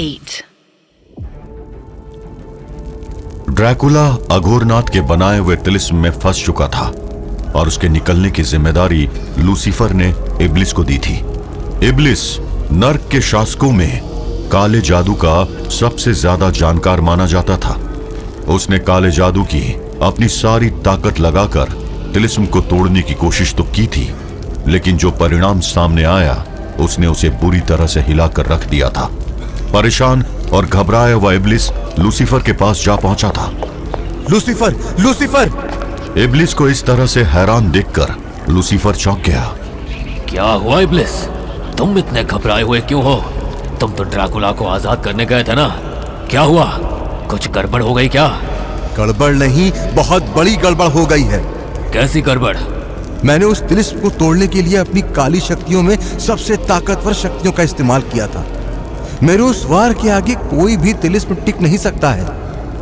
8. Dracula Aghornath के बनाए हुए तिलिस्म में फंस चुका था और उसके निकलने की जिम्मेदारी लूसीफर ने इब्लिस को दी थी। इब्लिस नर्क के शासकों में काले जादू का सबसे ज्यादा जानकार माना जाता था। उसने काले जादू की अपनी सारी ताकत लगाकर तिलिस्म को तोड़ने की कोशिश तो की थी, लेकिन जो परिणाम सामने आया उसने उसे बुरी तरह से हिलाकर रख दिया था। परेशान और घबराया हुआ इब्लिस लूसीफर के पास जा पहुंचा था। Lucifer, Lucifer! इब्लिस को इस तरह से हैरान देखकर लूसीफर चौंक गया। क्या हुआ इब्लिस? तुम इतने घबराए हुए क्यों हो? तुम तो ड्रैकुला को आजाद करने गए थे ना? क्या हुआ? कुछ गड़बड़ हो गई क्या? गड़बड़ नहीं, बहुत बड़ी गड़बड़ हो गई है। कैसी गड़बड़? मैंने उस तिलिस्म को तोड़ने के लिए अपनी काली शक्तियों में सबसे ताकतवर शक्तियों का इस्तेमाल किया था। मेरे उस वार के आगे कोई भी तिलिस्म टिक नहीं सकता है,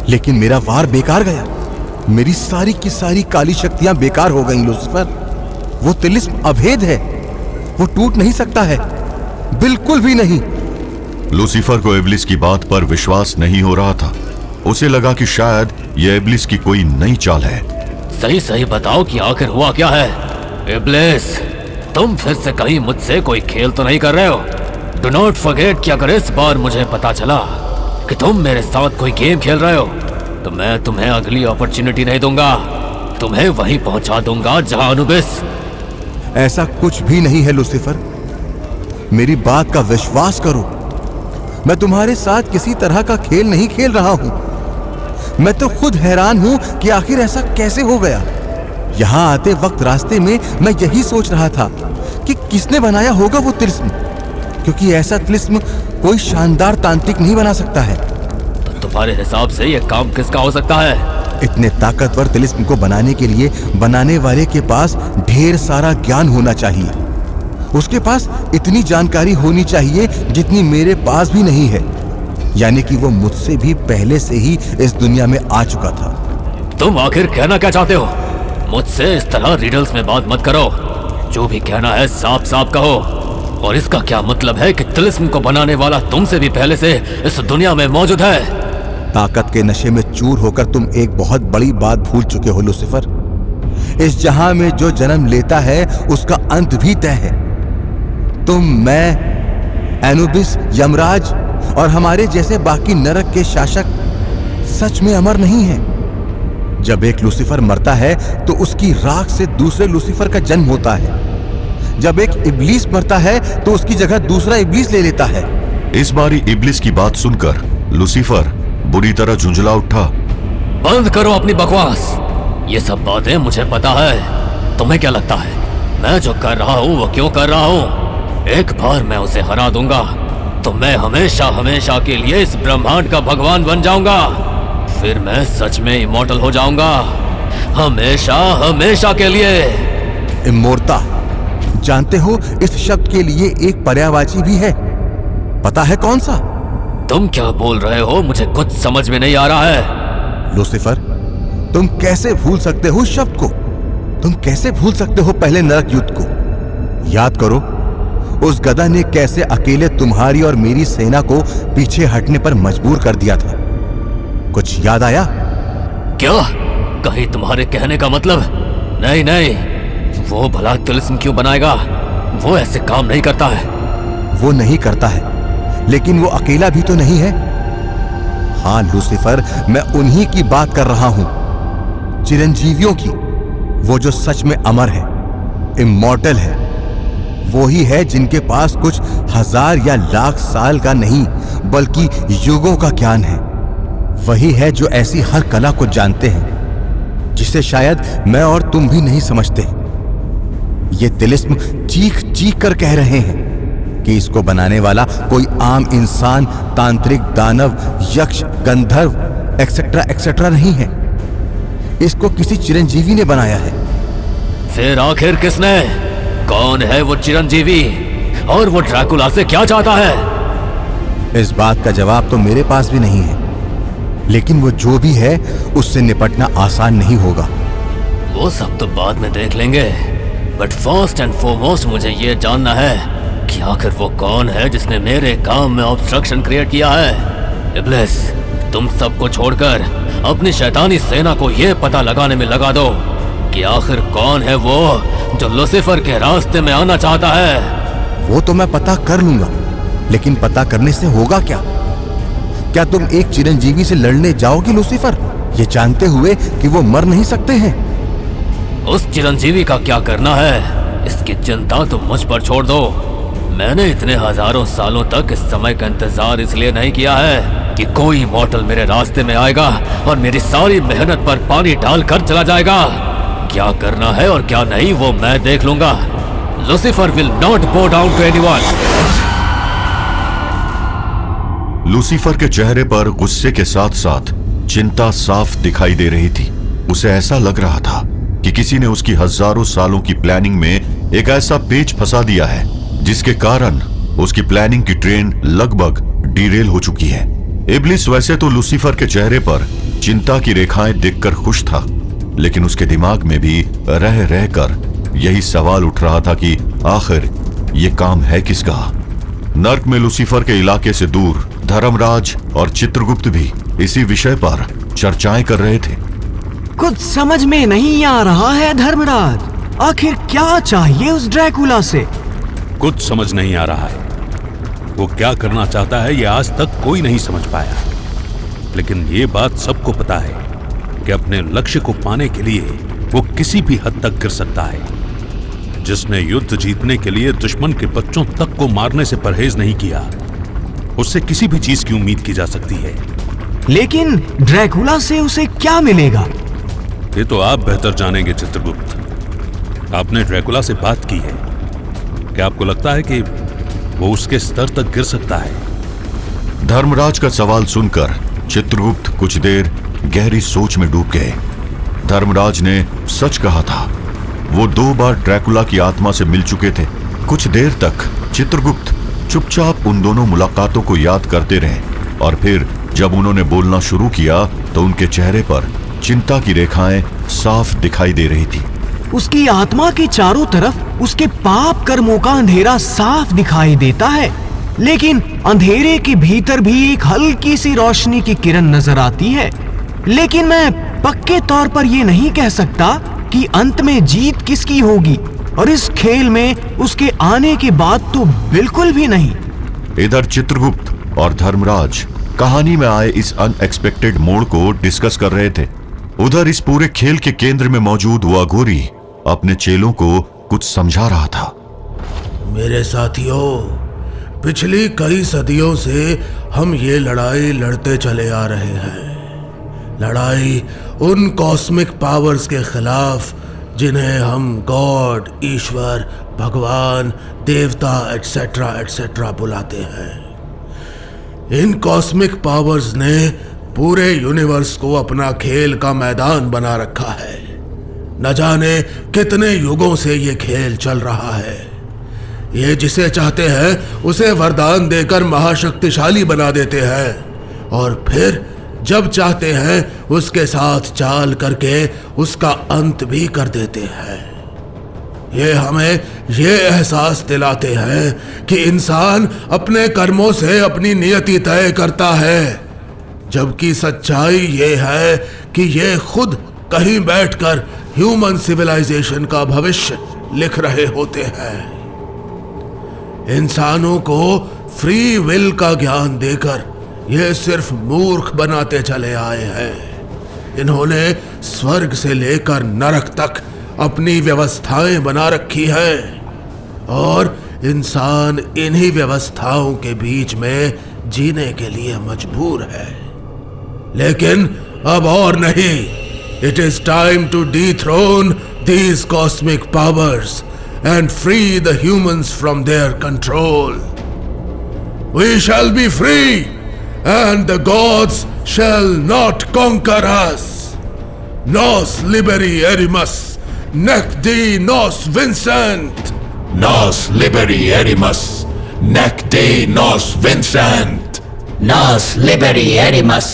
लेकिन मेरा वार बेकार गया। मेरी सारी की सारी काली शक्तियां बेकार हो गईं लूसीफर। वो तिलिस्म अभेद है, वो टूट नहीं सकता है, बिल्कुल भी नहीं। लूसीफर को इब्लिस की बात पर विश्वास नहीं हो रहा था। उसे लगा कि शायद यह इब्लिस की कोई नई चाल है। सही सही बताओ कि आखिर हुआ क्या है? इब्लिस, तुम फिर से कहीं मुझसे कोई खेल तो नहीं कर रहे हो? डू नॉट फॉरगेट कि अगर इस बार मुझे पता चला कि तुम मेरे साथ कोई गेम खेल रहे हो तो मैं तुम्हें अगली अपॉर्चुनिटी नहीं दूंगा। तुम्हें वहीं पहुंचा दूंगा जहां अनुबिस। ऐसा कुछ भी नहीं है लूसीफर, मेरी बात का विश्वास करो। मैं तुम्हारे साथ किसी तरह का खेल नहीं खेल रहा हूं। मैं तो खुद हैरान हूं कि आखिर ऐसा कैसे हो गया। यहां आते वक्त रास्ते में मैं यही सोच रहा था कि किसने बनाया होगा वो तिलिस्म, क्योंकि ऐसा तिलिस्म कोई शानदार तांत्रिक नहीं बना सकता है। तो तुम्हारे हिसाब से यह काम किसका हो सकता है? इतने ताकतवर तिलिस्म को बनाने के लिए बनाने वाले के पास ढेर सारा ज्ञान होना चाहिए। उसके पास इतनी जानकारी होनी चाहिए जितनी मेरे पास भी नहीं है, यानी कि वो मुझसे भी पहले से ही इस दुनिया में आ चुका था। तुम आखिर कहना क्या चाहते हो? मुझसे इस तरह रिडल्स में बात मत करो। जो भी कहना है साफ साफ कहो। और इसका क्या मतलब है कि तिलिस्म को बनाने वाला तुमसे भी पहले से इस दुनिया में मौजूद है? ताकत के नशे में चूर होकर तुम एक बहुत बड़ी बात भूल चुके हो लूसीफर। इस जहां में जो जन्म लेता है उसका अंत भी तय है। तुम, मैं, एनुबिस, यमराज और हमारे जैसे बाकी नरक के शासक सच में अमर नहीं हैं। जब एक लूसीफर मरता है तो उसकी राख से दूसरे लूसीफर का जन्म होता है। जब एक इब्लीस मरता है तो उसकी जगह दूसरा इब्लीस ले लेता है। इस बारी इब्लिस की बात सुनकर लूसीफर बुरी तरह झुंझला उठा। बंद करो अपनी बकवास। ये सब बातें मुझे पता है। तुम्हें क्या लगता है मैं जो कर रहा हूँ वो क्यों कर रहा हूँ? एक बार मैं उसे हरा दूंगा तो मैं हमेशा हमेशा के लिए इस ब्रह्मांड का भगवान बन जाऊंगा। फिर मैं सच में इमॉर्टल हो जाऊंगा, हमेशा हमेशा के लिए। इमोर्ता, जानते हो इस शब्द के लिए एक पर्यायवाची भी है, पता है कौन सा? तुम क्या बोल रहे हो? मुझे कुछ समझ में नहीं आ रहा है। लूसीफर, तुम कैसे भूल सकते हो शब्द को? तुम कैसे भूल सकते हो पहले नरक युद्ध को? याद करो, उस गधा ने कैसे अकेले तुम्हारी और मेरी सेना को पीछे हटने पर मजबूर कर दिया था। कुछ याद आया? क्या? कहीं तुम्हारे कहने का मतलब? नहीं नहीं, वो भला तिलिस्म क्यों बनाएगा? वो ऐसे काम नहीं करता है। वो नहीं करता है, लेकिन वो अकेला भी तो नहीं है। हाँ लूसीफर, मैं उन्हीं की बात कर रहा हूं, चिरंजीवियों की। वो जो सच में अमर है, इमॉर्टल है। वो ही है जिनके पास कुछ हजार या लाख साल का नहीं बल्कि युगों का ज्ञान है। वही है जो ऐसी हर कला को जानते हैं जिसे शायद मैं और तुम भी नहीं समझते। ये तिलिस्म चीख चीख कर कह रहे हैं कि इसको बनाने वाला कोई आम इंसान, तांत्रिक, दानव, यक्ष, गंधर्व एक्सेट्रा एक्सेट्रा नहीं है। इसको किसी चिरंजीवी ने बनाया है। फिर आखिर किसने? कौन है वो चिरंजीवी और वो ड्रैकुला से क्या चाहता है? इस बात का जवाब तो मेरे पास भी नहीं है, लेकिन वो जो भी है उससे निपटना आसान नहीं होगा। वो सब तो बाद में देख लेंगे, बट फर्स्ट एंड फॉरमोस्ट मुझे ये जानना है कि आखिर वो कौन है जिसने मेरे काम में ऑब्स्ट्रक्शन क्रिएट किया है। इब्लिस, तुम सबको छोड़कर अपनी शैतानी सेना को ये पता लगाने में लगा दो कि आखिर कौन है वो जो लूसीफर के रास्ते में आना चाहता है। वो तो मैं पता कर लूंगा, लेकिन पता करने से होगा क्या? क्या तुम एक चिरंजीवी से लड़ने जाओगे लूसीफर, ये जानते हुए कि वो मर नहीं सकते हैं? उस चिरंजीवी का क्या करना है, इसकी चिंता तुम मुझ पर छोड़ दो। मैंने इतने हजारों सालों तक इस समय का इंतजार इसलिए नहीं किया है कि कोई मॉर्टल मेरे रास्ते में आएगा और मेरी सारी मेहनत पर पानी डालकर चला जाएगा। क्या करना है और क्या नहीं वो मैं देख लूंगा। Lucifer will not bow down to anyone. Lucifer के चेहरे पर गुस्से के साथ साथ चिंता साफ दिखाई दे रही थी। उसे ऐसा लग रहा था कि किसी ने उसकी हजारों सालों की प्लानिंग में एक ऐसा पेच फंसा दिया है जिसके कारण उसकी प्लानिंग की ट्रेन लगभग डिरेल हो चुकी है। इब्लिस वैसे तो लूसीफर के चेहरे पर चिंता की रेखाएं देखकर खुश था, लेकिन उसके दिमाग में भी रह रहकर यही सवाल उठ रहा था कि आखिर ये काम है किसका। नर्क में लूसीफर के इलाके से दूर धर्मराज और चित्रगुप्त भी इसी विषय पर चर्चाएं कर रहे थे। कुछ समझ में नहीं आ रहा है धर्मराज, आखिर क्या चाहिए उस ड्रैकुला से? कुछ समझ नहीं आ रहा है। वो क्या करना चाहता है ये आज तक कोई नहीं समझ पाया, लेकिन ये बात सबको पता है कि अपने लक्ष्य को पाने के लिए वो किसी भी हद तक गिर सकता है। जिसने युद्ध जीतने के लिए दुश्मन के बच्चों तक को मारने से परहेज नहीं किया, उससे किसी भी चीज की उम्मीद की जा सकती है। लेकिन ड्रैकुला से उसे क्या मिलेगा? ये तो आप बेहतर जानेंगे चित्रगुप्त। आपने ड्रैकुला से बात की है। क्या आपको लगता है कि वो उसके स्तर तक गिर सकता है? धर्मराज का सवाल सुनकर चित्रगुप्त कुछ देर गहरी सोच में डूब गए। धर्मराज ने सच कहा था। वो 2 बार ड्रैकुला की आत्मा से मिल चुके थे। कुछ देर तक चित्रगुप्त चुपचाप उन दोनों मुलाकातों को याद करते रहे और फिर जब उन्होंने बोलना शुरू किया तो उनके चेहरे पर चिंता की रेखाएं साफ दिखाई दे रही थी। उसकी आत्मा के चारों तरफ उसके पाप कर्मों का अंधेरा साफ दिखाई देता है, लेकिन अंधेरे के भीतर भी एक हल्की सी रोशनी की किरण नजर आती है। लेकिन मैं पक्के तौर पर यह नहीं कह सकता कि अंत में जीत किसकी होगी, और इस खेल में उसके आने के बाद तो बिल्कुल भी नहीं। इधर चित्रगुप्त और धर्मराज कहानी में आए इस अनएक्सपेक्टेड मोड़ को डिस्कस कर रहे थे। उधर इस पूरे खेल के केंद्र में मौजूद वो अघोरी अपने चेलों को कुछ समझा रहा था। मेरे साथियों, पिछली कई सदियों से हम ये लड़ाई लड़ते चले आ रहे हैं। लड़ाई उन कॉस्मिक पावर्स के खिलाफ जिन्हें हम गॉड, ईश्वर, भगवान, देवता एटसेट्रा एटसेट्रा बुलाते हैं। इन कॉस्मिक पावर्स ने पूरे यूनिवर्स को अपना खेल का मैदान बना रखा है। न जाने कितने युगों से ये खेल चल रहा है। ये जिसे चाहते हैं उसे वरदान देकर महाशक्तिशाली बना देते हैं और फिर जब चाहते हैं उसके साथ चाल करके उसका अंत भी कर देते हैं। ये हमें ये एहसास दिलाते हैं कि इंसान अपने कर्मों से अपनी नियति तय करता है, जबकि सच्चाई ये है कि ये खुद कहीं बैठकर ह्यूमन सिविलाइजेशन का भविष्य लिख रहे होते हैं। इंसानों को फ्री विल का ज्ञान देकर ये सिर्फ मूर्ख बनाते चले आए हैं। इन्होंने स्वर्ग से लेकर नरक तक अपनी व्यवस्थाएं बना रखी है और इंसान इन्हीं व्यवस्थाओं के बीच में जीने के लिए मजबूर है। लेकिन अब और नहीं। It is time to dethrone these cosmic powers and free the humans from their control. We shall be free and the gods shall not conquer us. Nos liberi erimus, nec di nos vincent. Nos liberi erimus, nec di nos vincent. Nos liberi erimus,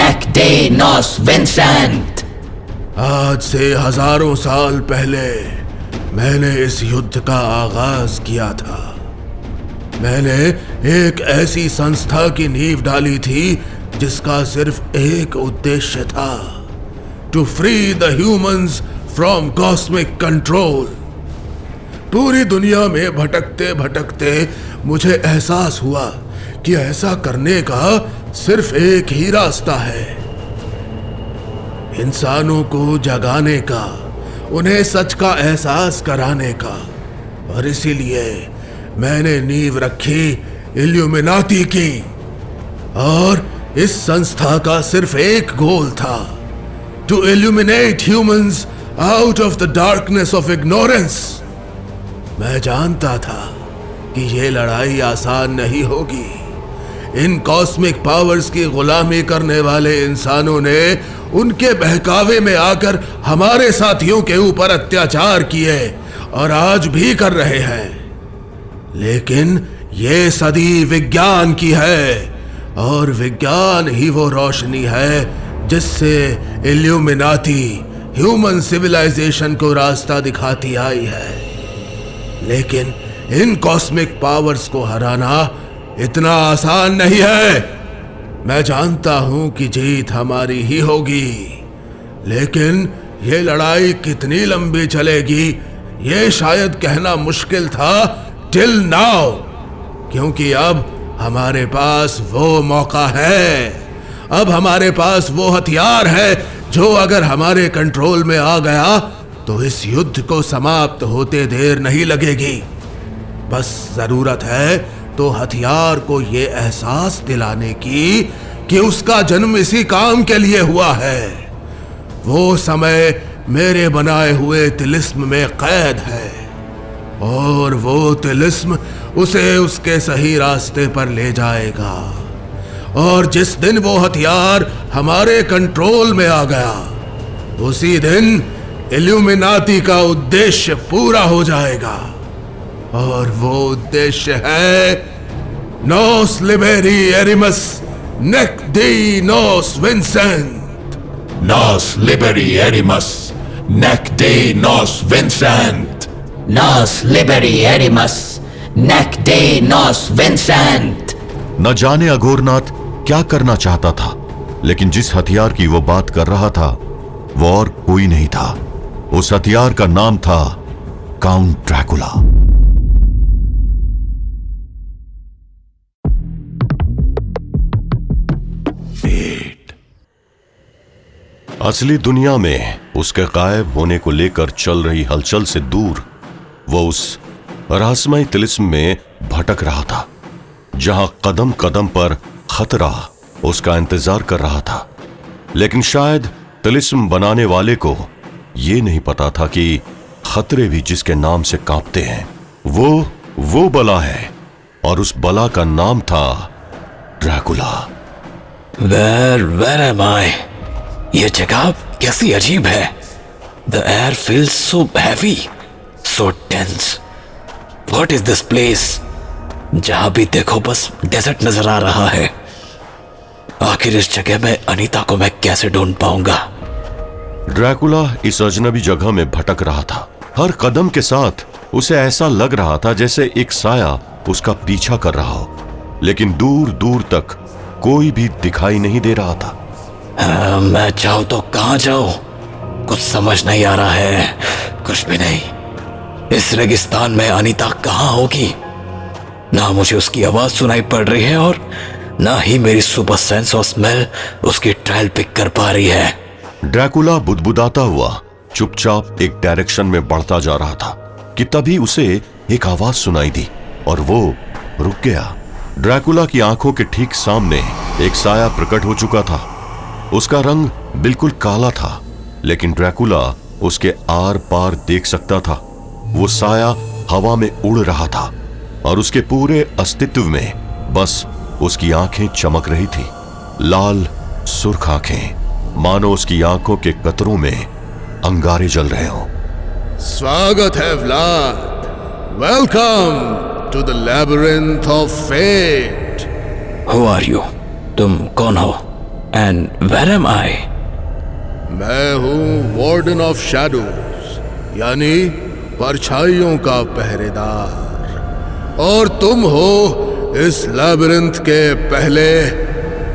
nec di nos vincent. आज से हजारों साल पहले मैंने इस युद्ध का आगाज किया था। मैंने एक ऐसी संस्था की नींव डाली थी जिसका सिर्फ एक उद्देश्य था, to free the humans from cosmic control. पूरी दुनिया में भटकते भटकते मुझे एहसास हुआ कि ऐसा करने का सिर्फ एक ही रास्ता है, इंसानों को जगाने का, उन्हें सच का एहसास कराने का। और इसीलिए मैंने नींव रखी इल्यूमिनाती की, और इस संस्था का सिर्फ एक गोल था, to illuminate humans out of the darkness of ignorance. मैं जानता था कि ये लड़ाई आसान नहीं होगी। इन कॉस्मिक पावर्स की गुलामी करने वाले इंसानों ने उनके बहकावे में आकर हमारे साथियों के ऊपर अत्याचार किए और आज भी कर रहे हैं। लेकिन ये सदी विज्ञान की है, और विज्ञान ही वो रोशनी है जिससे इल्यूमिनाती ह्यूमन सिविलाइजेशन को रास्ता दिखाती आई है। लेकिन इन कॉस्मिक पावर्स को हराना इतना आसान नहीं है। मैं जानता हूं कि जीत हमारी ही होगी, लेकिन ये लड़ाई कितनी लंबी चलेगी ये शायद कहना मुश्किल था टिल नाउ, क्योंकि अब हमारे पास वो मौका है, अब हमारे पास वो हथियार है जो अगर हमारे कंट्रोल में आ गया तो इस युद्ध को समाप्त होते देर नहीं लगेगी। बस जरूरत है तो हथियार को ये एहसास दिलाने की कि उसका जन्म इसी काम के लिए हुआ है। वो समय मेरे बनाए हुए तिलिस्म में कैद है, और वो तिलिस्म उसे उसके सही रास्ते पर ले जाएगा। और जिस दिन वो हथियार हमारे कंट्रोल में आ गया, उसी दिन इल्यूमिनाती का उद्देश्य पूरा हो जाएगा। और वो उद्देश्य है नोस लिबेरी एरिमस नेक डी नोस विंसेंट। Nos liberi erimus, nec de nos vincent. Nos liberi erimus, nec de nos vincent. न जाने अघोरनाथ क्या करना चाहता था, लेकिन जिस हथियार की वो बात कर रहा था वो और कोई नहीं था। उस हथियार का नाम था काउंट ड्रैकुला। असली दुनिया में उसके गायब होने को लेकर चल रही हलचल से दूर वो उस रहस्यमय तिलिस्म में भटक रहा था, जहां कदम कदम पर खतरा उसका इंतजार कर रहा था। लेकिन शायद तिलिस्म बनाने वाले को यह नहीं पता था कि खतरे भी जिसके नाम से कांपते हैं वो बला है, और उस बला का नाम था ड्रैकुला। Where am I? ये जगह कैसी अजीब है। The air feels so heavy, so tense. What is this place? जहां भी देखो बस डेजर्ट नजर आ रहा है। आखिर इस जगह में अनीता को मैं कैसे ढूंढ पाऊंगा? ड्रैकुला इस अजनबी जगह में भटक रहा था। हर कदम के साथ उसे ऐसा लग रहा था जैसे एक साया उसका पीछा कर रहा हो, लेकिन दूर दूर तक कोई भी दिखाई नहीं दे रहा था। मैं जाऊं तो कहां जाऊं? कुछ समझ नहीं आ रहा है। कुछ भी नहीं। इस रेगिस्तान में अनीता कहां होगी? ना मुझे उसकी आवाज सुनाई पड़ रही है, और ना ही मेरी सुपर सेंस और स्मेल उसकी ट्रायल पिक कर पा रही है। ड्रैकुला बुदबुदाता हुआ चुपचाप एक डायरेक्शन में बढ़ता जा रहा था कि तभी उसे एक आवाज सुनाई दी और वो रुक गया। ड्रैकुला की आंखों के ठीक सामने एक साया प्रकट हो चुका था। उसका रंग बिल्कुल काला था, लेकिन ड्रैकुला उसके आर पार देख सकता था। वो साया हवा में उड़ रहा था और उसके पूरे अस्तित्व में बस उसकी आंखें चमक रही थी, लाल सुर्ख आंखें, मानो उसकी आंखों के कतरों में अंगारे जल रहे हों। स्वागत है Vlad, welcome to the labyrinth of fate. Who are you? तुम कौन हो? And where am I? मैं हूं वार्डन ऑफ शैडोज, यानी परछाइयों का पहरेदार। और तुम हो इस लैबिरिंथ के पहले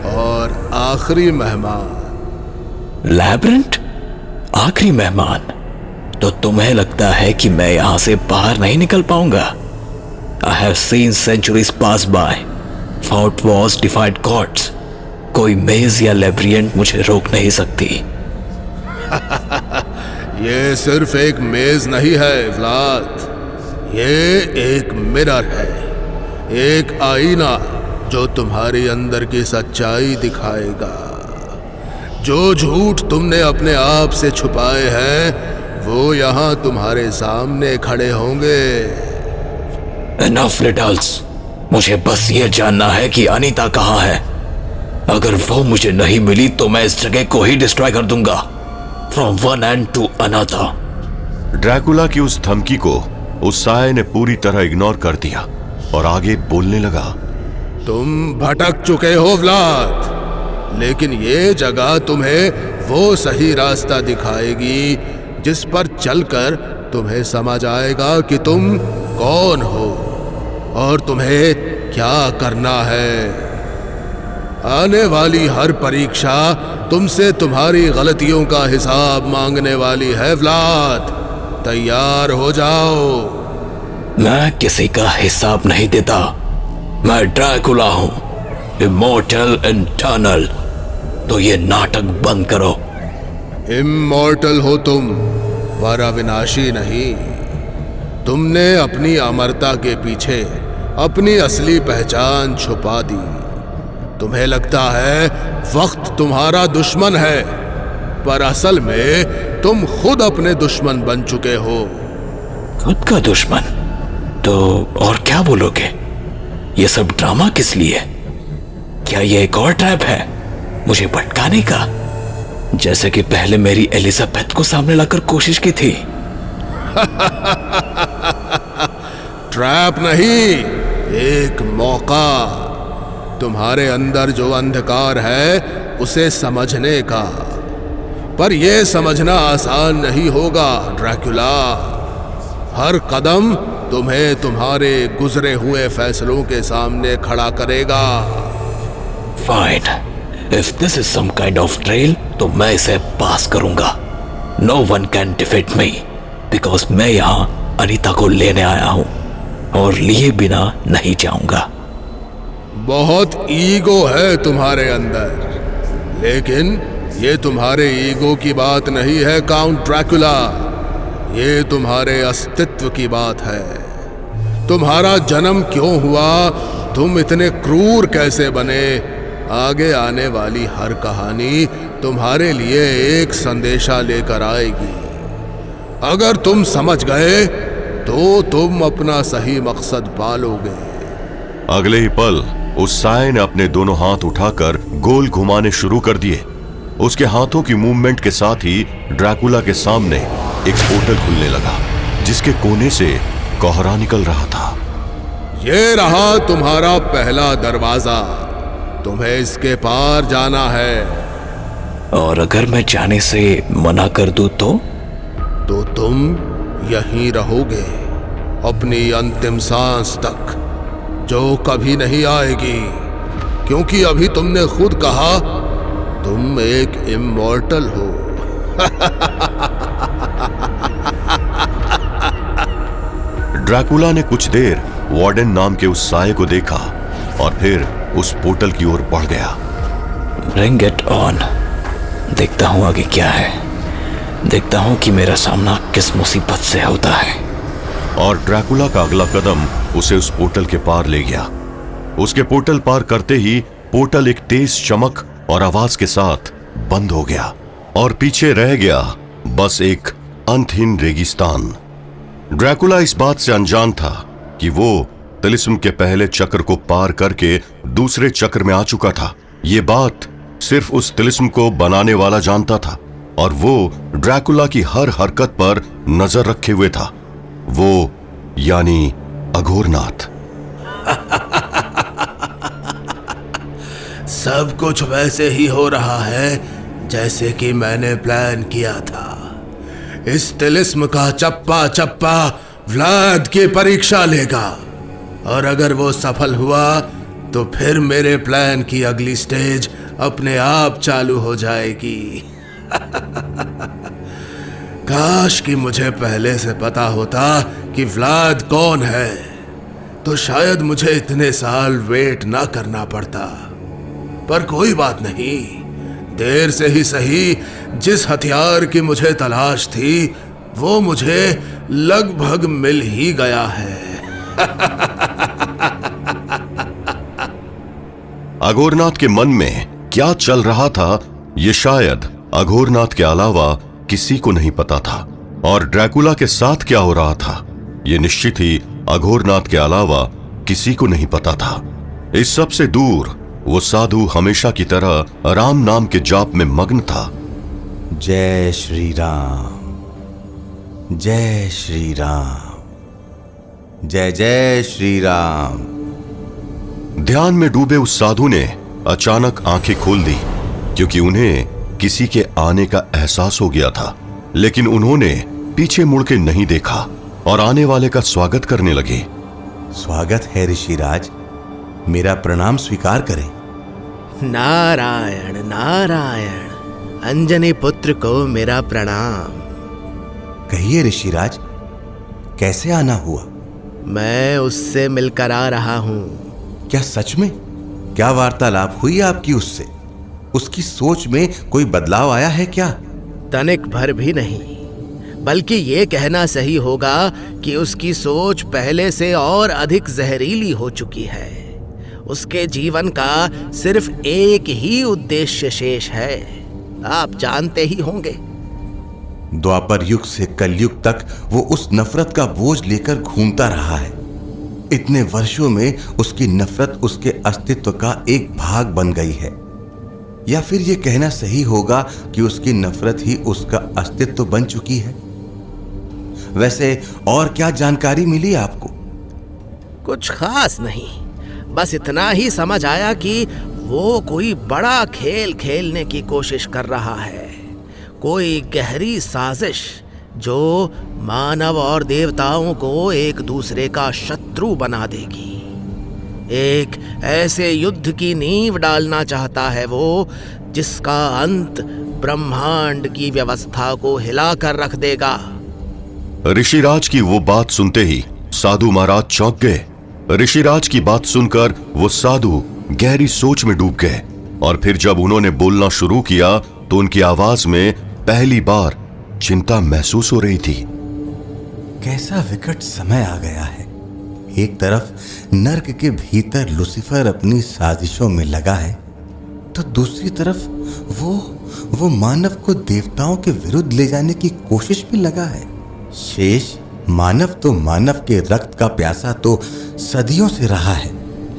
और आखिरी मेहमान। लैबिरिंथ? आखिरी मेहमान? तो तुम्हें लगता है कि मैं यहां से बाहर नहीं निकल पाऊंगा? I have seen centuries pass by, fought wars, defied gods. कोई मेज या लेब्रियंट मुझे रोक नहीं सकती। ये सिर्फ एक मेज नहीं है व्लाद, ये एक मिरर है, एक आईना जो तुम्हारी अंदर की सच्चाई दिखाएगा। जो झूठ तुमने अपने आप से छुपाए हैं वो यहाँ तुम्हारे सामने खड़े होंगे। Enough riddles, मुझे बस ये जानना है कि अनीता कहाँ है। अगर वो मुझे नहीं मिली तो मैं इस जगह को ही डिस्ट्रॉय कर दूंगा, from one end to another. Dracula की उस धमकी को उस साये ने पूरी तरह इग्नोर कर दिया और आगे बोलने लगा। तुम भटक चुके हो व्लाद, लेकिन ये जगह तुम्हें वो सही रास्ता दिखाएगी जिस पर चलकर तुम्हें समझ आएगा कि तुम कौन हो और तुम्हें क्या करना है। आने वाली हर परीक्षा तुमसे तुम्हारी गलतियों का हिसाब मांगने वाली है व्लाद, तैयार हो जाओ। मैं किसी का हिसाब नहीं देता। मैं ड्रैकुला हूं, इमॉर्टल इंटरनल। तो ये नाटक बंद करो। इमॉर्टल हो तुम, पर अविनाशी नहीं। तुमने अपनी अमरता के पीछे अपनी असली पहचान छुपा दी। तुम्हें लगता है वक्त तुम्हारा दुश्मन है, पर असल में तुम खुद अपने दुश्मन बन चुके हो। खुद का दुश्मन? तो और क्या बोलोगे? ये सब ड्रामा किस लिए? क्या ये एक और ट्रैप है मुझे भटकाने का, जैसे कि पहले मेरी एलिजाबेथ को सामने लाकर कोशिश की थी? ट्रैप नहीं, एक मौका। तुम्हारे अंदर जो अंधकार है उसे समझने का, पर यह समझना आसान नहीं होगा ड्रैकुला। हर कदम तुम्हें तुम्हारे गुजरे हुए फैसलों के सामने खड़ा करेगा। Fine, if this is some kind of trail तो मैं इसे पास करूंगा। No one can defeat me, because मैं यहां अनीता को लेने आया हूं और लिए बिना नहीं जाऊंगा। बहुत ईगो है तुम्हारे अंदर, लेकिन ये तुम्हारे ईगो की बात नहीं है काउंट ड्रैकुला, ये तुम्हारे अस्तित्व की बात है। तुम्हारा जन्म क्यों हुआ, तुम इतने क्रूर कैसे बने, आगे आने वाली हर कहानी तुम्हारे लिए एक संदेशा लेकर आएगी। अगर तुम समझ गए तो तुम अपना सही मकसद पालोगे। अगले ही पल उस साये ने अपने दोनों हाथ उठाकर गोल घुमाने शुरू कर दिए। उसके हाथों की मूवमेंट के साथ ही ड्रैकुला के सामने एक पोर्टल खुलने लगा, जिसके कोने से कोहरा निकल रहा था। ये रहा तुम्हारा पहला दरवाजा, तुम्हें इसके पार जाना है। और अगर मैं जाने से मना कर दूं तो तुम यहीं रहोगे अपनी अंतिम सांस तक, जो कभी नहीं आएगी, क्योंकि अभी तुमने खुद कहा तुम एक इमॉर्टल हो। ड्रैकुला ने कुछ देर वार्डन नाम के उस साये को देखा और फिर उस पोर्टल की ओर बढ़ गया। ब्रिंग इट ऑन, देखता हूं आगे क्या है, देखता हूं कि मेरा सामना किस मुसीबत से होता है। और ड्रैकुला का अगला कदम उसे उस पोर्टल के पार ले गया। उसके पोर्टल पार करते ही पोर्टल एक तेज चमक और आवाज के साथ बंद हो गया और पीछे रह गया बस एक अंतहीन रेगिस्तान। ड्रैकुला इस बात से अनजान था कि वो तिलिस्म के पहले चक्र को पार करके दूसरे चक्र में आ चुका था। ये बात सिर्फ उस तिलिस्म को बनाने वाला जानता था और वो ड्रैकुला की हर हरकत पर नजर रखे हुए था, वो यानी अघोरनाथ। सब कुछ वैसे ही हो रहा है जैसे कि मैंने प्लान किया था। इस तिलिस्म का चप्पा चप्पा व्लाद की परीक्षा लेगा। और अगर वो सफल हुआ तो फिर मेरे प्लान की अगली स्टेज अपने आप चालू हो जाएगी। काश कि मुझे पहले से पता होता कि व्लाद कौन है, तो शायद मुझे इतने साल वेट ना करना पड़ता। पर कोई बात नहीं, देर से ही सही, जिस हथियार की मुझे तलाश थी वो मुझे लगभग मिल ही गया है। अघोरनाथ के मन में क्या चल रहा था ये शायद अघोरनाथ के अलावा किसी को नहीं पता था, और ड्रैकुला के साथ क्या हो रहा था ये निश्चित ही अघोरनाथ के अलावा किसी को नहीं पता था। इस सब से दूर वो साधु हमेशा की तरह राम नाम के जाप में मग्न था। जय श्री राम, जय श्री राम, जय जय श्री राम। ध्यान में डूबे उस साधु ने अचानक आंखें खोल दी, क्योंकि उन्हें किसी के आने का एहसास हो गया था। लेकिन उन्होंने पीछे मुड़ के नहीं देखा और आने वाले का स्वागत करने लगे। स्वागत है ऋषिराज, मेरा प्रणाम स्वीकार करें। नारायण नारायण, अंजनी पुत्र को मेरा प्रणाम। कहिए ऋषिराज, कैसे आना हुआ? मैं उससे मिलकर आ रहा हूं। क्या सच में? क्या वार्तालाप हुई आपकी उससे? उसकी सोच में कोई बदलाव आया है क्या? तनिक भर भी नहीं, बल्कि ये कहना सही होगा कि उसकी सोच पहले से और अधिक जहरीली हो चुकी है। उसके जीवन का सिर्फ एक ही उद्देश्य शेष है, आप जानते ही होंगे। द्वापर युग से कलयुग तक वो उस नफरत का बोझ लेकर घूमता रहा है। इतने वर्षों में उसकी नफरत उसके अस्तित्व का एक भाग बन गई है, या फिर ये कहना सही होगा कि उसकी नफरत ही उसका अस्तित्व बन चुकी है। वैसे और क्या जानकारी मिली आपको? कुछ खास नहीं, बस इतना ही समझ आया कि वो कोई बड़ा खेल खेलने की कोशिश कर रहा है, कोई गहरी साजिश जो मानव और देवताओं को एक दूसरे का शत्रु बना देगी। एक ऐसे युद्ध की नींव डालना चाहता है वो, जिसका अंत ब्रह्मांड की व्यवस्था को हिलाकर रख देगा। ऋषिराज की वो बात सुनते ही साधु महाराज चौंक गए। ऋषिराज की बात सुनकर वो साधु गहरी सोच में डूब गए, और फिर जब उन्होंने बोलना शुरू किया तो उनकी आवाज में पहली बार चिंता महसूस हो रही थी। कैसा विकट समय आ गया है। एक तरफ नर्क के भीतर लूसीफर अपनी साजिशों में लगा है, तो दूसरी तरफ वो मानव को देवताओं के विरुद्ध ले जाने की कोशिश में लगा है। शेष मानव तो मानव के रक्त का प्यासा तो सदियों से रहा है,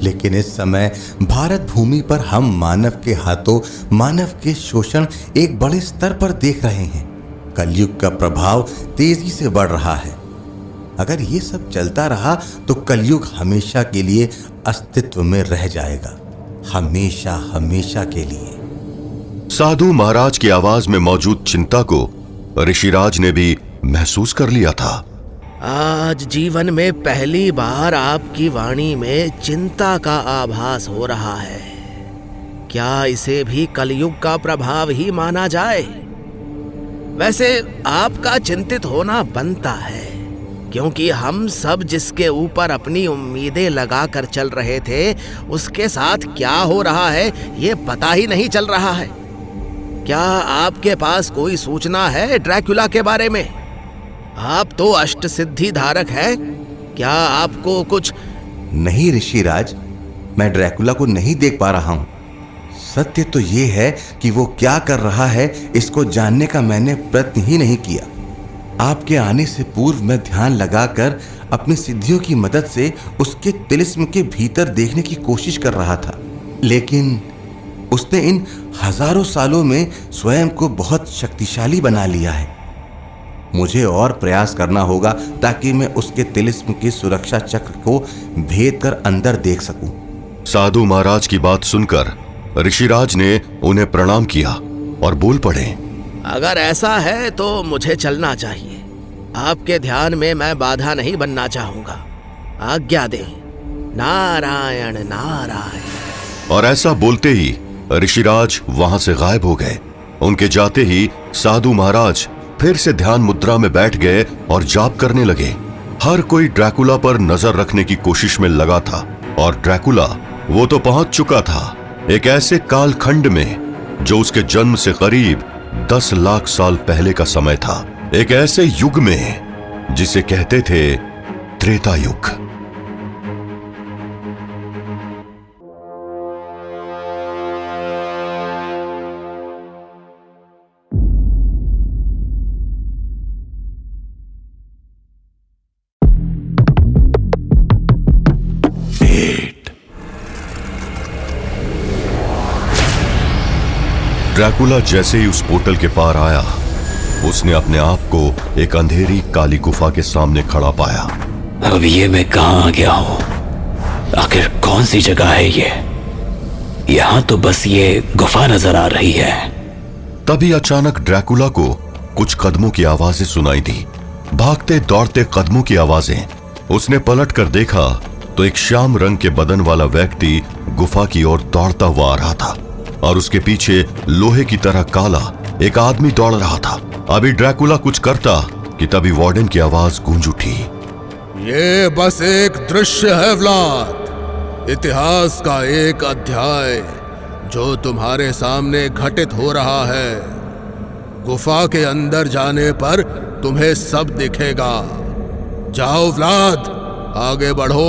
लेकिन इस समय भारत भूमि पर हम मानव के हाथों मानव के शोषण एक बड़े स्तर पर देख रहे हैं। कलयुग का प्रभाव तेजी से बढ़ रहा है। अगर ये सब चलता रहा तो कलयुग हमेशा के लिए अस्तित्व में रह जाएगा, हमेशा हमेशा के लिए। साधु महाराज की आवाज में मौजूद चिंता को ऋषिराज ने भी महसूस कर लिया था। आज जीवन में पहली बार आपकी वाणी में चिंता का आभास हो रहा है। क्या इसे भी कलयुग का प्रभाव ही माना जाए? वैसे आपका चिंतित होना बनता है, क्योंकि हम सब जिसके ऊपर अपनी उम्मीदें लगाकर चल रहे थे, उसके साथ क्या हो रहा है ये पता ही नहीं चल रहा है। क्या आपके पास कोई सूचना है ड्रैकुला के बारे में? आप तो अष्ट सिद्धि धारक हैं, क्या आपको कुछ? नहीं ऋषिराज, मैं ड्रैकुला को नहीं देख पा रहा हूं। सत्य तो ये है कि वो क्या कर रहा है इसको जानने का मैंने प्रयत्न ही नहीं किया। आपके आने से पूर्व मैं ध्यान लगाकर अपनी सिद्धियों की मदद से उसके तिलिस्म के भीतर देखने की कोशिश कर रहा था, लेकिन उसने इन हजारों सालों में स्वयं को बहुत शक्तिशाली बना लिया है। मुझे और प्रयास करना होगा ताकि मैं उसके तिलिस्म के सुरक्षा चक्र को भेद कर अंदर देख सकूं। साधु महाराज की बात सुनकर ऋषिराज ने उन्हें प्रणाम किया और बोल पड़े, अगर ऐसा है तो मुझे चलना चाहिए। आपके ध्यान में मैं बाधा नहीं बनना चाहूंगा, आज्ञा दें। नारायण नारायण। और ऐसा बोलते ही ऋषिराज वहां से गायब हो गए। उनके जाते ही साधु महाराज फिर से ध्यान मुद्रा में बैठ गए और जाप करने लगे। हर कोई ड्रैकुला पर नजर रखने की कोशिश में लगा था और ड्रैकुला वो तो पहुंच चुका था एक ऐसे कालखंड में जो उसके जन्म से करीब 10 लाख साल पहले का समय था। एक ऐसे युग में जिसे कहते थे त्रेता युग। ड्रैकुला जैसे ही उस पोर्टल के पार आया, उसने अपने आप को एक अंधेरी काली गुफा के सामने खड़ा पाया। अब ये मैं कहां आ गया हूं? आखिर कौन सी जगह है ये? यहां तो बस ये गुफा नजर आ रही है। तभी अचानक ड्रैकुला को कुछ कदमों की आवाजें सुनाई दी, भागते दौड़ते कदमों की आवाजें। उसने पलट कर देखा तो एक श्याम रंग के बदन वाला व्यक्ति गुफा की ओर दौड़ता हुआ आ रहा था और उसके पीछे लोहे की तरह काला एक आदमी दौड़ रहा था। अभी ड्रैकुला कुछ करता कि तभी वार्डन की आवाज गूंज उठी। ये बस एक दृश्य है व्लाद, इतिहास का एक अध्याय जो तुम्हारे सामने घटित हो रहा है। गुफा के अंदर जाने पर तुम्हें सब दिखेगा। जाओ व्लाद, आगे बढ़ो।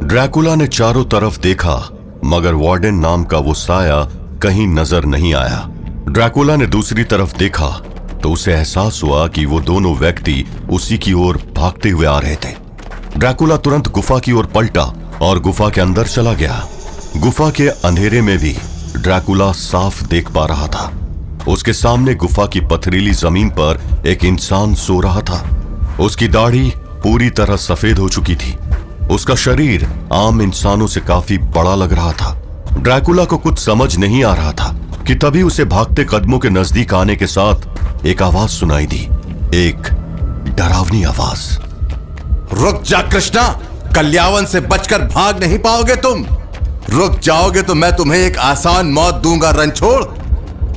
ड्रैकुला ने चारों तरफ देखा मगर वार्डन नाम का वो साया कहीं नजर नहीं आया। ड्रैकुला ने दूसरी तरफ देखा तो उसे एहसास हुआ कि वो दोनों व्यक्ति उसी की ओर भागते हुए आ रहे थे। ड्रैकुला तुरंत गुफा की ओर पलटा और गुफा के अंदर चला गया। गुफा के अंधेरे में भी ड्रैकुला साफ देख पा रहा था। उसके सामने गुफा की पथरीली जमीन पर एक इंसान सो रहा था। उसकी दाढ़ी पूरी तरह सफेद हो चुकी थी। उसका शरीर आम इंसानों से काफी बड़ा लग रहा था। ड्रैकुला को कुछ समझ नहीं आ रहा था कि तभी उसे भागते कदमों के नजदीक आने के साथ एक आवाज सुनाई दी, एक डरावनी आवाज। रुक जा कृष्णा, कल्यावन से बचकर भाग नहीं पाओगे तुम। रुक जाओगे तो मैं तुम्हें एक आसान मौत दूंगा रणछोड़।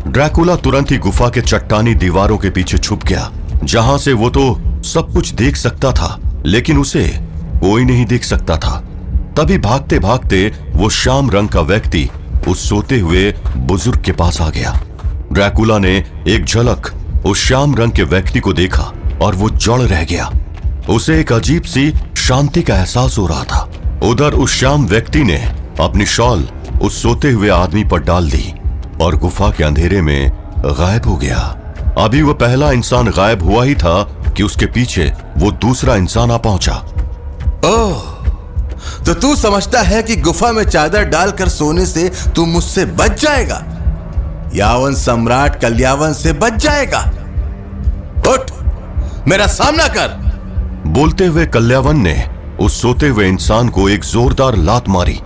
ड्रैकुला तुरंत ही गुफा के चट्टानी दीवारों के पीछे छुप गया, जहां से वो तो सब कुछ देख सकता था लेकिन उसे कोई नहीं देख सकता था। तभी भागते भागते वो श्याम रंग का व्यक्ति उस सोते हुए बुजुर्ग के पास आ गया। ड्रैकुला ने एक झलक उस श्याम रंग के व्यक्ति को देखा और वो जड़ रह गया। उसे एक अजीब सी शांति का एहसास हो रहा था। उधर उस श्याम व्यक्ति ने अपनी शॉल उस सोते हुए आदमी पर डाल दी और गुफा के अंधेरे में गायब हो गया। अभी वो पहला इंसान गायब हुआ ही था कि उसके पीछे वो दूसरा इंसान आ पहुंचा। ओह, तो तू समझता है कि गुफा में चादर डालकर सोने से तू मुझसे बच जाएगा? यावन सम्राट कल्यावन से बच जाएगा? उठ, मेरा सामना कर। बोलते हुए कल्यावन ने उस सोते हुए इंसान को एक जोरदार लात मारी।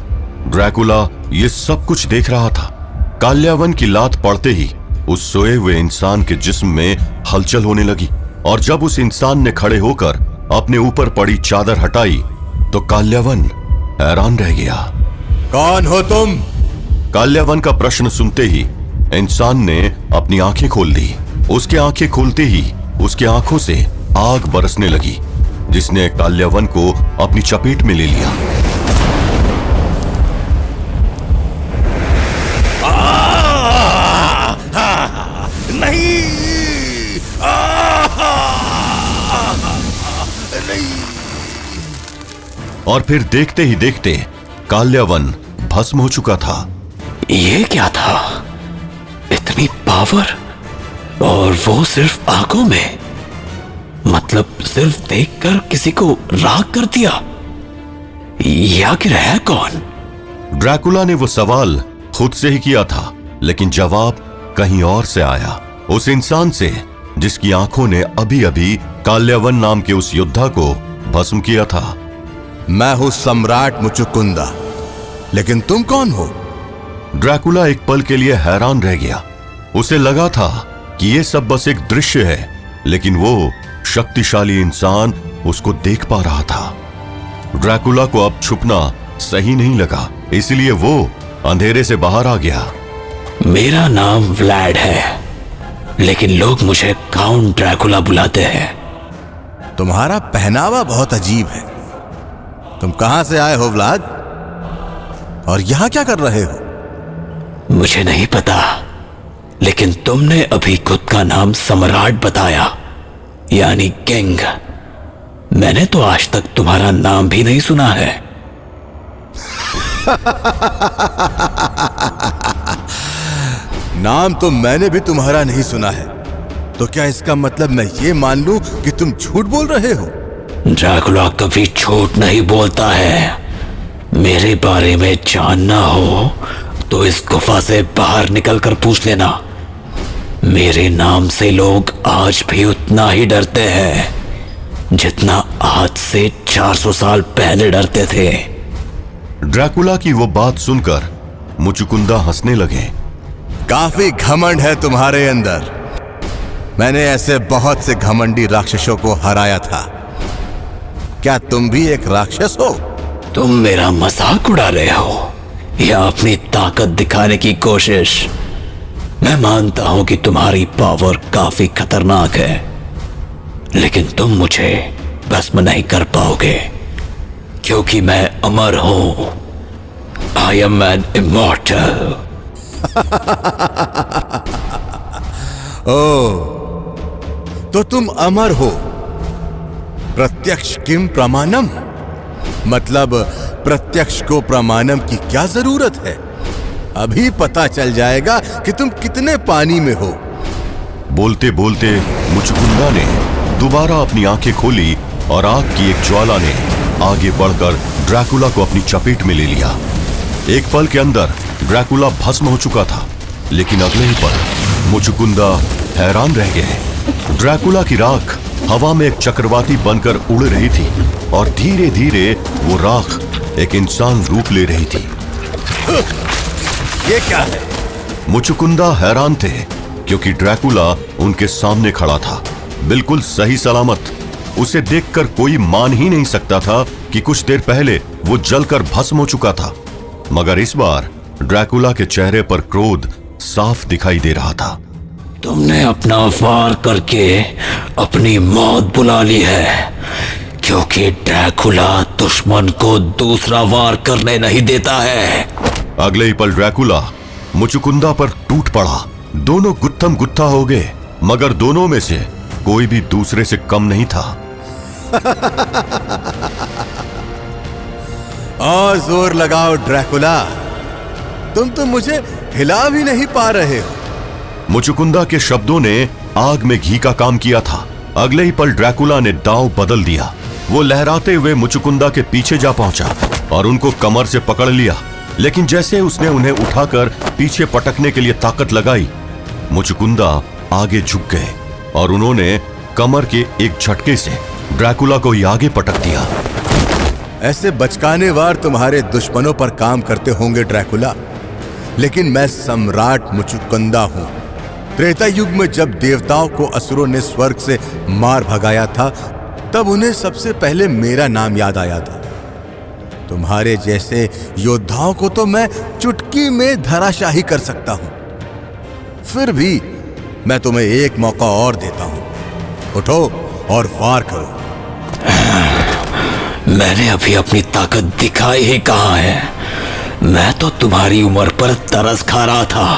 ड्रैकुला ये सब कुछ देख रहा था। कल्यावन की लात पड़ते ही उस सोए हुए इंसान के जिस्म में हलचल होने लगी और जब उस इंसान ने खड़े होकर अपने ऊपर पड़ी चादर हटाई तो कल्यावन हैरान रह गया। कौन हो तुम? कल्यावन का प्रश्न सुनते ही इंसान ने अपनी आंखें खोल दी। उसकी आंखें खोलते ही उसकी आंखों से आग बरसने लगी जिसने कल्यावन को अपनी चपेट में ले लिया। नहीं, और फिर देखते ही देखते कल्यावन भस्म हो चुका था। ये क्या था? इतनी पावर, और वो सिर्फ आंखों में। मतलब सिर्फ देखकर किसी को राख कर दिया। ये आखिर है कौन? ड्रैकुला ने वो सवाल खुद से ही किया था लेकिन जवाब कहीं और से आया। उस इंसान से जिसकी आंखों ने अभी अभी कल्यावन नाम के उस योद्धा को भस्म किया था। मैं हूं सम्राट मुचुकुंदा, लेकिन तुम कौन हो? ड्रैकुला एक पल के लिए हैरान रह गया। उसे लगा था कि ये सब बस एक दृश्य है लेकिन वो शक्तिशाली इंसान उसको देख पा रहा था। ड्रैकुला को अब छुपना सही नहीं लगा, इसलिए वो अंधेरे से बाहर आ गया। मेरा नाम व्लाड है, लेकिन लोग मुझे काउंट ड्रैकुला बुलाते हैं। तुम्हारा पहनावा बहुत अजीब है। तुम कहां से आए हो व्लाद? और यहां क्या कर रहे हो? मुझे नहीं पता, लेकिन तुमने अभी खुद का नाम सम्राट बताया, यानी किंग। मैंने तो आज तक तुम्हारा नाम भी नहीं सुना है। नाम तो मैंने भी तुम्हारा नहीं सुना है, तो क्या इसका मतलब मैं ये मान लूं कि तुम झूठ बोल रहे हो? ड्रैकुला कभी झूठ नहीं बोलता है। मेरे बारे में जानना हो तो इस गुफा से बाहर निकलकर पूछ लेना। मेरे नाम से लोग आज भी उतना ही डरते हैं जितना आज से 400 साल पहले डरते थे। ड्रैकुला की वो बात सुनकर मुचुकुंदा हंसने लगे। काफी घमंड है तुम्हारे अंदर। मैंने ऐसे बहुत से घमंडी राक्षसों को हराया था। क्या तुम भी एक राक्षस हो? तुम मेरा मजाक उड़ा रहे हो या अपनी ताकत दिखाने की कोशिश? मैं मानता हूं कि तुम्हारी पावर काफी खतरनाक है, लेकिन तुम मुझे भस्म नहीं कर पाओगे, क्योंकि मैं अमर हूं। I am an immortal. ओह, तो तुम अमर हो। प्रत्यक्ष किम प्रमाणम? मतलब प्रत्यक्ष को प्रमाणम की क्या जरूरत है? अभी पता चल जाएगा कि तुम कितने पानी में हो। बोलते बोलते मुचुकुंदा ने दोबारा अपनी आंखें खोली और आग की एक ज्वाला ने आगे बढ़कर ड्रैकुला को अपनी चपेट में ले लिया। एक पल के अंदर ड्रैकुला भस्म हो चुका था, लेकिन अगले ही पल मुचुकुंदा हैरान रह गए। ड्रैकुला की राख हवा में एक चक्रवाती बनकर उड़ रही थी और धीरे धीरे वो राख एक इंसान रूप ले रही थी। ये क्या है? मुचुकुंदा हैरान थे, क्योंकि ड्रैकुला उनके सामने खड़ा था, बिल्कुल सही सलामत। उसे देखकर कोई मान ही नहीं सकता था कि कुछ देर पहले वो जलकर भस्म हो चुका था। मगर इस बार ड्रैकुला के चेहरे पर क्रोध साफ दिखाई दे रहा था। तुमने अपना वार करके अपनी मौत बुला ली है, क्योंकि ड्रैकुला दुश्मन को दूसरा वार करने नहीं देता है। अगले ही पल ड्रैकुला मुचुकुंदा पर टूट पड़ा। दोनों गुत्थम गुत्था हो गए, मगर दोनों में से कोई भी दूसरे से कम नहीं था। और जोर लगाओ ड्रैकुला, तुम तो मुझे हिला भी नहीं पा रहे हो। मुचुकुंदा के शब्दों ने आग में घी का काम किया था। अगले ही पल ड्रैकुला ने दांव बदल दिया। वो लहराते हुए मुचुकुंदा के पीछे जा पहुंचा और उनको कमर से पकड़ लिया, लेकिन जैसे उसने उन्हें उठाकर पीछे पटकने के लिए ताकत लगाई, मुचुकुंदा आगे झुक गए और उन्होंने कमर के एक झटके से ड्रैकुला को ही आगे पटक दिया। ऐसे बचकाने वार तुम्हारे दुश्मनों पर काम करते होंगे ड्रैकुला, लेकिन मैं सम्राट मुचुकुंदा हूं। त्रेता युग में जब देवताओं को असुरों ने स्वर्ग से मार भगाया था, तब उन्हें सबसे पहले मेरा नाम याद आया था। तुम्हारे जैसे योद्धाओं को तो मैं चुटकी में धराशाही कर सकता हूं। फिर भी मैं तुम्हें एक मौका और देता हूं। उठो और वार करो। मैंने अभी अपनी ताकत दिखाई ही कहाँ है। मैं तो तुम्हारी उम्र पर तरस खा रहा था,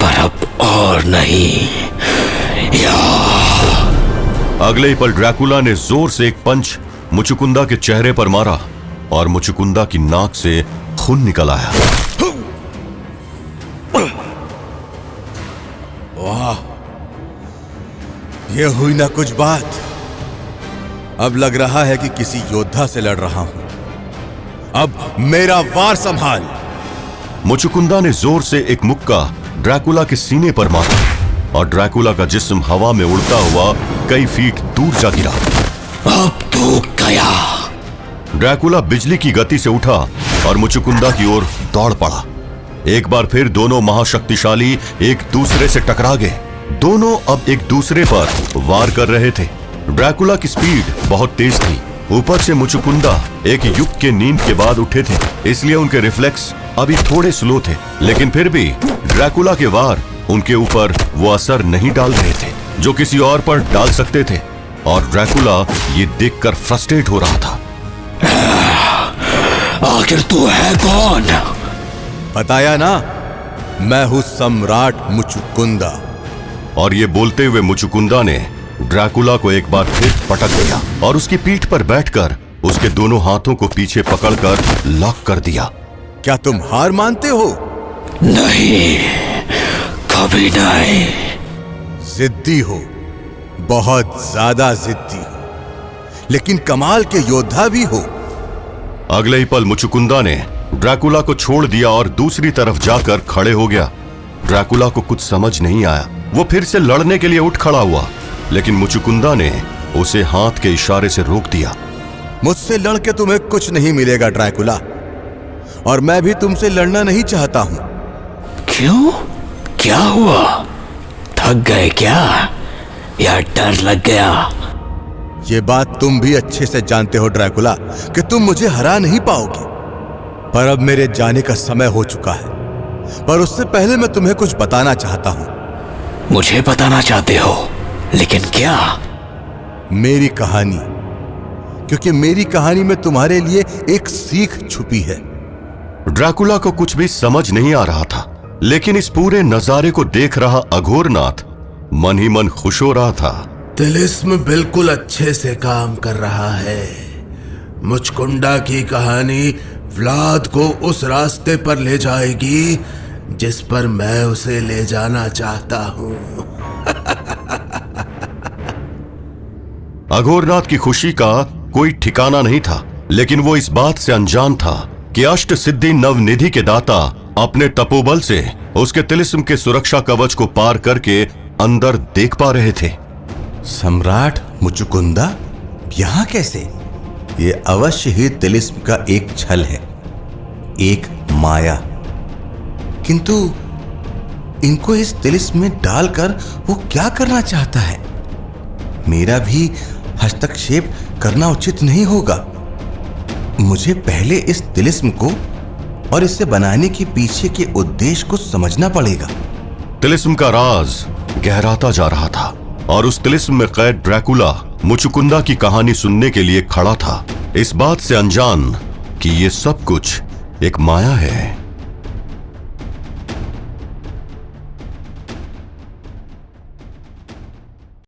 पर अब और नहीं। अगले ही पल ड्रैकुला ने जोर से एक पंच मुचुकुंदा के चेहरे पर मारा और मुचुकुंदा की नाक से खून निकल आया। वाह, ये हुई ना कुछ बात। अब लग रहा है कि किसी योद्धा से लड़ रहा हूं। अब मेरा वार संभाल। मुचुकुंदा ने जोर से एक मुक्का ड्रैकुला के सीने पर मारा और ड्रैकुला का जिस्म हवा में उड़ता हुआ कई फीट दूर जा गिरा। अब तू गया। ड्रैकुला बिजली की गति से उठा और मुचुकुंदा की ओर दौड़ पड़ा। एक बार फिर दोनों महाशक्तिशाली एक दूसरे से टकरा गए। दोनों अब एक दूसरे पर वार कर रहे थे। ड्रैकुला की स्पीड बहुत तेज थी ऊपर से मुचुकुंदा एक युग के नींद के बाद उठे थे, इसलिए उनके रिफ्लेक्स अभी थोड़े स्लो थे, लेकिन फिर भी ड्रैकुला के वार उनके ऊपर वो असर नहीं डाल रहे थे जो किसी और पर डाल सकते थे। और ड्रैकुला ये देखकर फ्रस्ट्रेट हो रहा था। आखिर तू है कौन? बताया ना, मैं हूं सम्राट मुचुकुंदा। और ये बोलते हुए मुचुकुंदा ने ड्रैकुला को एक बार फिर पटक दिया और उसकी पीठ पर बैठकर उसके दोनों हाथों को पीछे पकड़कर लॉक कर दिया। क्या तुम हार मानते हो? नहीं, कभी नहीं। जिद्दी हो, बहुत ज्यादा जिद्दी हो, लेकिन कमाल के योद्धा भी हो। अगले ही पल मुचुकुंदा ने ड्रैकुला को छोड़ दिया और दूसरी तरफ जाकर खड़े हो गया। ड्रैकुला को कुछ समझ नहीं आया। वो फिर से लड़ने के लिए उठ खड़ा हुआ, लेकिन मुचुकुंदा ने उसे हाथ के इशारे से रोक दिया। मुझसे लड़के तुम्हें कुछ नहीं मिलेगा ड्रैकुला, और मैं भी तुमसे लड़ना नहीं चाहता हूं। क्यों? क्या हुआ? थक गए क्या, या डर लग गया? ये बात तुम भी अच्छे से जानते हो ड्रैकुला कि तुम मुझे हरा नहीं पाओगे। पर अब मेरे जाने का समय हो चुका है, पर उससे पहले मैं तुम्हें कुछ बताना चाहता हूं। मुझे बताना चाहते हो, लेकिन क्या? मेरी कहानी, क्योंकि मेरी कहानी में तुम्हारे लिए एक सीख छुपी है। ड्रैकुला को कुछ भी समझ नहीं आ रहा था, लेकिन इस पूरे नजारे को देख रहा अघोरनाथ मन ही मन खुश हो रहा था। तिलिस्म बिल्कुल अच्छे से काम कर रहा है। मुचकुंदा की कहानी व्लाद को उस रास्ते पर ले जाएगी जिस पर मैं उसे ले जाना चाहता हूं। अघोरनाथ की खुशी का कोई ठिकाना नहीं था, लेकिन वो इस बात से अनजान था कि अष्ट सिद्धि नवनिधि के दाता अपने तपोबल से उसके तिलिस्म के सुरक्षा कवच को पार करके अंदर देख पा रहे थे। सम्राट मुचुकुंदा यहां कैसे? ये अवश्य ही तिलिस्म का एक छल है, एक माया। किंतु इनको इस तिलिस्म में डालकर वो क्या करना चाहता है? मेरा भी हस्तक्षेप करना उचित नहीं होगा। मुझे पहले इस तिलिस्म को और इसे बनाने के पीछे के उद्देश्य को समझना पड़ेगा। तिलिस्म का राज गहराता जा रहा था और उस तिलिस्म में कैद ड्रैकुला मुचुकुंदा की कहानी सुनने के लिए खड़ा था, इस बात से अनजान कि ये सब कुछ एक माया है।